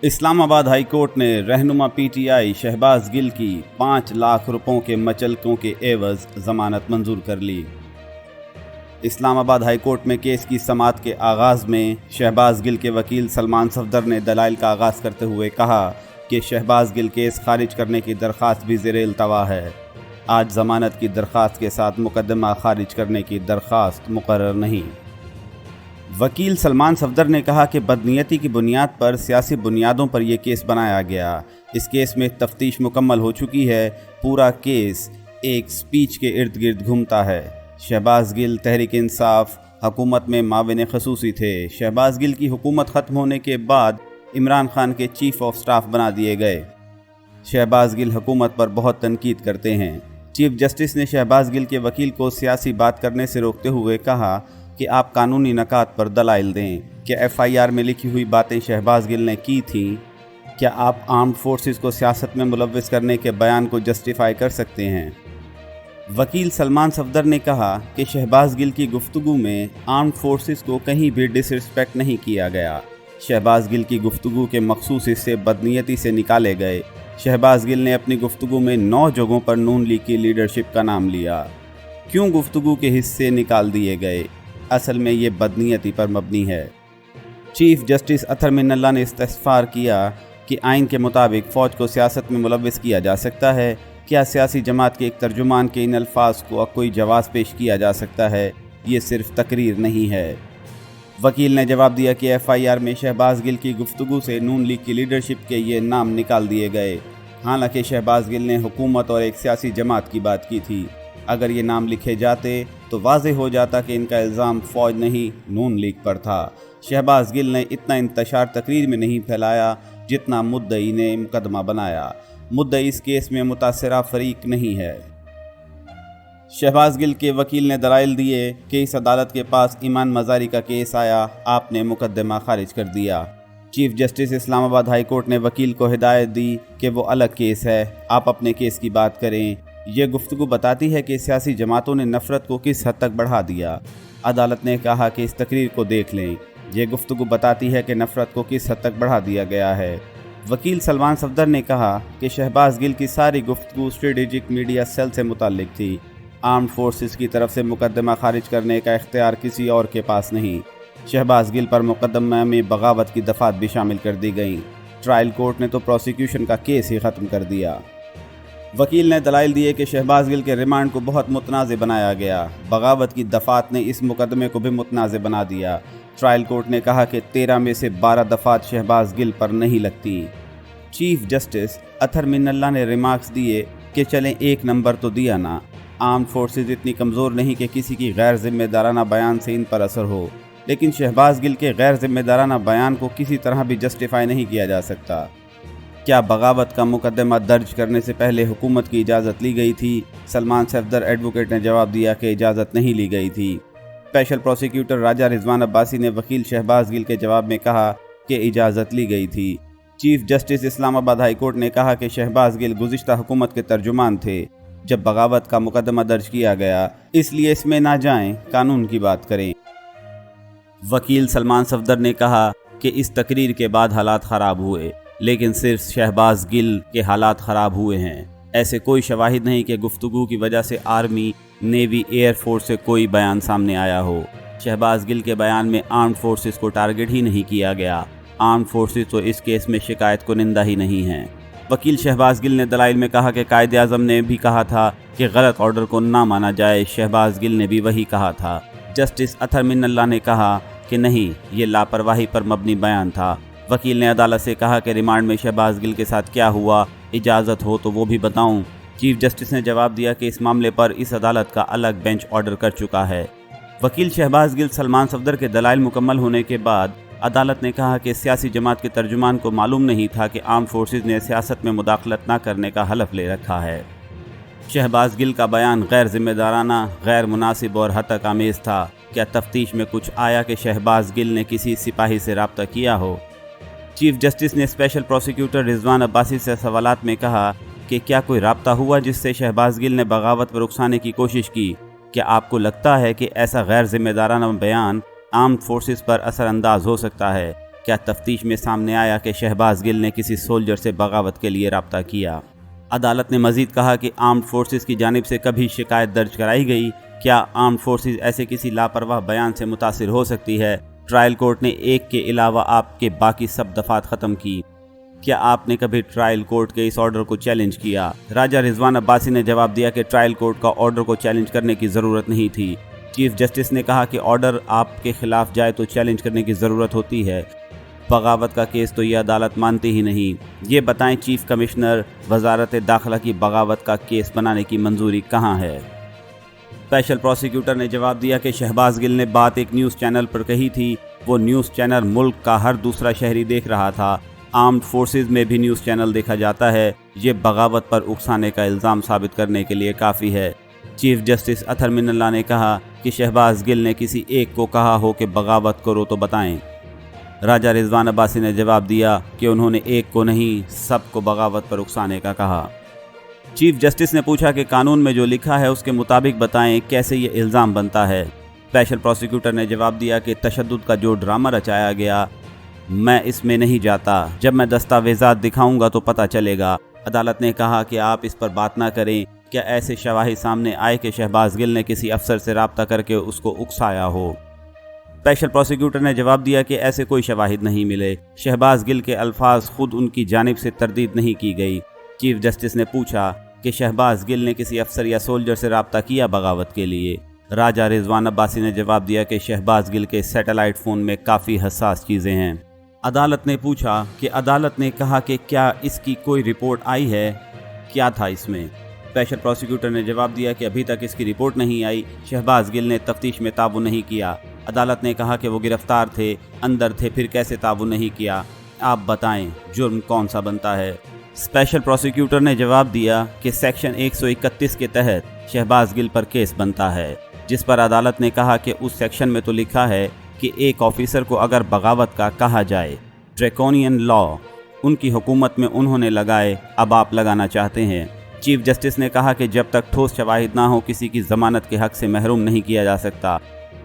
اسلام آباد high court نے رہنما پی ٹی آئی شہباز گل کی 5 لاکھ روپوں کے مچلکوں کے عوض ضمانت منظور کر لی۔ اسلام آباد ہائی کورٹ میں کیس کی سماعت کے آغاز میں شہباز گل کے وکیل سلمان صفدر نے دلائل کا آغاز کرتے ہوئے کہا کہ شہباز گل کیس خارج کرنے کی درخواست بھی زیر التوا ہے۔ آج ضمانت کی درخواست کے ساتھ مقدمہ خارج کرنے کی درخواست مقرر نہیں۔ وکیل سلمان صفدر نے کہا کہ بدنیتی کی بنیاد پر سیاسی بنیادوں پر یہ کیس بنایا گیا۔ اس کیس میں تفتیش مکمل ہو چکی ہے۔ پورا کیس ایک سپیچ کے ارد گرد گھومتا ہے۔ شہباز گل تحریک انصاف حکومت میں معاون خصوصی تھے۔ شہباز گل کی حکومت ختم ہونے کے بعد عمران خان کے چیف آف سٹاف بنا دیے گئے۔ شہباز گل حکومت پر بہت تنقید کرتے ہیں۔ چیف جسٹس نے شہباز گل کے وکیل کو سیاسی بات کرنے سے روکتے ہوئے کہا کہ آپ قانونی نکات پر دلائل دیں۔ کیا ایف آئی آر میں لکھی ہوئی باتیں شہباز گل نے کی تھیں؟ کیا آپ آرمڈ فورسز کو سیاست میں ملوث کرنے کے بیان کو جسٹیفائی کر سکتے ہیں؟ وکیل سلمان صفدر نے کہا کہ شہباز گل کی گفتگو میں آرمڈ فورسز کو کہیں بھی ڈس رسپیکٹ نہیں کیا گیا۔ شہباز گل کی گفتگو کے مخصوص حصے بدنیتی سے نکالے گئے۔ شہباز گل نے اپنی گفتگو میں 9 جگہوں پر نون لیگ کی لیڈرشپ کا نام لیا۔ کیوں گفتگو کے حصے نکال دیے گئے؟ اصل میں یہ بدنیتی پر مبنی ہے۔ چیف جسٹس اطہر من اللہ نے استفسار کیا کہ آئین کے مطابق فوج کو سیاست میں ملوث کیا جا سکتا ہے۔ کیا سیاسی جماعت کے ایک ترجمان کے ان الفاظ کو کوئی جواز پیش کیا جا سکتا ہے؟ یہ صرف تقریر نہیں ہے۔ وکیل نے جواب دیا کہ ایف آئی آر میں شہباز گل کی گفتگو سے نون لیگ کی لیڈرشپ کے یہ نام نکال دیے گئے۔ حالانکہ شہباز گل نے حکومت اور ایک سیاسی جماعت کی بات کی تھی۔ اگر یہ نام لکھے جاتے تو واضح ہو جاتا کہ ان کا الزام فوج نہیں نون لیگ پر تھا۔ شہباز گل نے اتنا انتشار تقریر میں نہیں پھیلایا جتنا مدعی نے مقدمہ بنایا۔ مدعی اس کیس میں متاثرہ فریق نہیں ہے۔ شہباز گل کے وکیل نے دلائل دیے کہ اس عدالت کے پاس ایمان مزاری کا کیس آیا، آپ نے مقدمہ خارج کر دیا۔ چیف جسٹس اسلام آباد ہائی کورٹ نے وکیل کو ہدایت دی کہ وہ الگ کیس ہے، آپ اپنے کیس کی بات کریں۔ یہ گفتگو بتاتی ہے کہ سیاسی جماعتوں نے نفرت کو کس حد تک بڑھا دیا۔ عدالت نے کہا کہ اس تقریر کو دیکھ لیں۔ یہ گفتگو بتاتی ہے کہ نفرت کو کس حد تک بڑھا دیا گیا ہے۔ وکیل سلمان صفدر نے کہا کہ شہباز گل کی ساری گفتگو اسٹریٹجک میڈیا سیل سے متعلق تھی۔ آرمڈ فورسز کی طرف سے مقدمہ خارج کرنے کا اختیار کسی اور کے پاس نہیں۔ شہباز گل پر مقدمہ میں بغاوت کی دفعات بھی شامل کر دی گئیں۔ ٹرائل کورٹ نے تو پروسیکیوشن کا کیس ہی ختم کر دیا۔ وکیل نے دلائل دیے کہ شہباز گل کے ریمانڈ کو بہت متنازع بنایا گیا۔ بغاوت کی دفعات نے اس مقدمے کو بھی متنازع بنا دیا۔ ٹرائل کورٹ نے کہا کہ 13 میں سے 12 دفعات شہباز گل پر نہیں لگتی۔ چیف جسٹس اطہر من اللہ نے ریمارکس دیے کہ چلیں 1 نمبر تو دیا نا۔ آرمڈ فورسز اتنی کمزور نہیں کہ کسی کی غیر ذمہ دارانہ بیان سے ان پر اثر ہو، لیکن شہباز گل کے غیر ذمہ دارانہ بیان کو کسی طرح بھی جسٹیفائی نہیں کیا جا سکتا۔ کیا بغاوت کا مقدمہ درج کرنے سے پہلے حکومت کی اجازت لی گئی تھی؟ سلمان صفدر ایڈوکیٹ نے جواب دیا کہ اجازت نہیں لی گئی تھی۔ اسپیشل پروسیکیوٹر راجہ رضوان عباسی نے وکیل شہباز گل کے جواب میں کہا کہ اجازت لی گئی تھی۔ چیف جسٹس اسلام آباد ہائی کورٹ نے کہا کہ شہباز گل گزشتہ حکومت کے ترجمان تھے جب بغاوت کا مقدمہ درج کیا گیا، اس لیے اس میں نہ جائیں، قانون کی بات کریں۔ وکیل سلمان صفدر نے کہا کہ اس تقریر کے بعد حالات خراب ہوئے، لیکن صرف شہباز گل کے حالات خراب ہوئے ہیں۔ ایسے کوئی شواہد نہیں کہ گفتگو کی وجہ سے آرمی، نیوی، ایئر فورس سے کوئی بیان سامنے آیا ہو۔ شہباز گل کے بیان میں آرمڈ فورسز کو ٹارگٹ ہی نہیں کیا گیا۔ آرمڈ فورسز تو اس کیس میں شکایت کنندہ ہی نہیں ہیں۔ وکیل شہباز گل نے دلائل میں کہا کہ قائد اعظم نے بھی کہا تھا کہ غلط آرڈر کو نہ مانا جائے۔ شہباز گل نے بھی وہی کہا تھا۔ جسٹس اطہر من اللہ نے کہا کہ نہیں، یہ لاپرواہی پر مبنی بیان تھا۔ وکیل نے عدالت سے کہا کہ ریمانڈ میں شہباز گل کے ساتھ کیا ہوا، اجازت ہو تو وہ بھی بتاؤں۔ چیف جسٹس نے جواب دیا کہ اس معاملے پر اس عدالت کا الگ بینچ آرڈر کر چکا ہے۔ وکیل شہباز گل سلمان صفدر کے دلائل مکمل ہونے کے بعد عدالت نے کہا کہ سیاسی جماعت کے ترجمان کو معلوم نہیں تھا کہ آرمڈ فورسز نے سیاست میں مداخلت نہ کرنے کا حلف لے رکھا ہے۔ شہباز گل کا بیان غیر ذمہ دارانہ، غیر مناسب اور ہتک آمیز تھا۔ کیا تفتیش میں کچھ آیا کہ شہباز گل نے کسی سپاہی سے رابطہ کیا ہو؟ چیف جسٹس نے اسپیشل پروسیکیوٹر رضوان عباسی سے سوالات میں کہا کہ کیا کوئی رابطہ ہوا جس سے شہباز گل نے بغاوت پر اکسانے کی کوشش کی؟ کیا آپ کو لگتا ہے کہ ایسا غیر ذمہ دارانہ بیان آرمڈ فورسز پر اثر انداز ہو سکتا ہے؟ کیا تفتیش میں سامنے آیا کہ شہباز گل نے کسی سولجر سے بغاوت کے لیے رابطہ کیا؟ عدالت نے مزید کہا کہ آرمڈ فورسز کی جانب سے کبھی شکایت درج کرائی گئی؟ کیا آرمڈ فورسز ایسے کسی لاپرواہ بیان سے متاثر ہو سکتی ہے؟ ٹرائل کورٹ نے ایک کے علاوہ آپ کے باقی سب دفعات ختم کی۔ کیا آپ نے کبھی ٹرائل کورٹ کے اس آرڈر کو چیلنج کیا؟ راجہ رضوان عباسی نے جواب دیا کہ ٹرائل کورٹ کا آرڈر کو چیلنج کرنے کی ضرورت نہیں تھی۔ چیف جسٹس نے کہا کہ آرڈر آپ کے خلاف جائے تو چیلنج کرنے کی ضرورت ہوتی ہے، بغاوت کا کیس تو یہ عدالت مانتی ہی نہیں۔ یہ بتائیں چیف کمشنر وزارت داخلہ کی بغاوت کا کیس بنانے کی منظوری کہاں ہے؟ اسپیشل پروسیکیوٹر نے جواب دیا کہ شہباز گل نے بات ایک نیوز چینل پر کہی تھی، وہ نیوز چینل ملک کا ہر دوسرا شہری دیکھ رہا تھا۔ آرمڈ فورسز میں بھی نیوز چینل دیکھا جاتا ہے، یہ بغاوت پر اکسانے کا الزام ثابت کرنے کے لیے کافی ہے۔ چیف جسٹس اطہر من اللہ نے کہا کہ شہباز گل نے کسی ایک کو کہا ہو کہ بغاوت کرو تو بتائیں۔ راجہ رضوان عباسی نے جواب دیا کہ انہوں نے ایک کو نہیں، سب کو بغاوت پر اکسانے کا کہا۔ چیف جسٹس نے پوچھا کہ قانون میں جو لکھا ہے اس کے مطابق بتائیں کیسے یہ الزام بنتا ہے۔ اسپیشل پروسیکیوٹر نے جواب دیا کہ تشدد کا جو ڈرامہ رچایا گیا، میں اس میں نہیں جاتا، جب میں دستاویزات دکھاؤں گا تو پتہ چلے گا۔ عدالت نے کہا کہ آپ اس پر بات نہ کریں۔ کیا ایسے شواہد سامنے آئے کہ شہباز گل نے کسی افسر سے رابطہ کر کے اس کو اکسایا ہو؟ اسپیشل پروسیکیوٹر نے جواب دیا کہ ایسے کوئی شواہد نہیں ملے، شہباز گل کے الفاظ خود ان کی جانب سے تردید نہیں کی گئی۔ چیف جسٹس نے پوچھا کہ شہباز گل نے کسی افسر یا سولجر سے رابطہ کیا بغاوت کے لیے؟ راجہ رضوان عباسی نے جواب دیا کہ شہباز گل کے سیٹلائٹ فون میں کافی حساس چیزیں ہیں۔ عدالت نے پوچھا کہ عدالت نے کہا کہ کیا اس کی کوئی رپورٹ آئی ہے؟ کیا تھا اس میں؟ اسپیشل پروسیکیوٹر نے جواب دیا کہ ابھی تک اس کی رپورٹ نہیں آئی، شہباز گل نے تفتیش میں تعاون نہیں کیا۔ عدالت نے کہا کہ وہ گرفتار تھے، اندر تھے، پھر کیسے تعاون نہیں کیا؟ آپ بتائیں جرم کون سا بنتا ہے؟ اسپیشل پروسیکیوٹر نے جواب دیا کہ سیکشن 131 کے تحت شہباز گل پر کیس بنتا ہے، جس پر عدالت نے کہا کہ اس سیکشن میں تو لکھا ہے کہ ایک آفیسر کو اگر بغاوت کا کہا جائے، ڈریکونین لا ان کی حکومت میں انہوں نے لگائے، اب آپ لگانا چاہتے ہیں۔ چیف جسٹس نے کہا کہ جب تک ٹھوس شواہد نہ ہو کسی کی ضمانت کے حق سے محروم نہیں کیا جا سکتا۔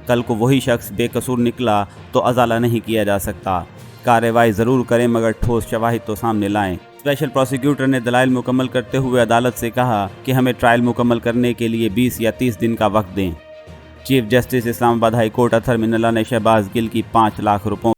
کل کو وہی شخص بے قصور نکلا تو ازالہ نہیں کیا جا سکتا۔ کارروائی ضرور کریں مگر ٹھوس شواہد تو سامنے لائیں۔ اسپیشل پروسیکیوٹر نے دلائل مکمل کرتے ہوئے عدالت سے کہا کہ ہمیں ٹرائل مکمل کرنے کے لیے 20 یا 30 دن کا وقت دیں۔ چیف جسٹس اسلام آباد ہائی کورٹ اطہر من اللہ نے شہباز گل کی 5 لاکھ روپوں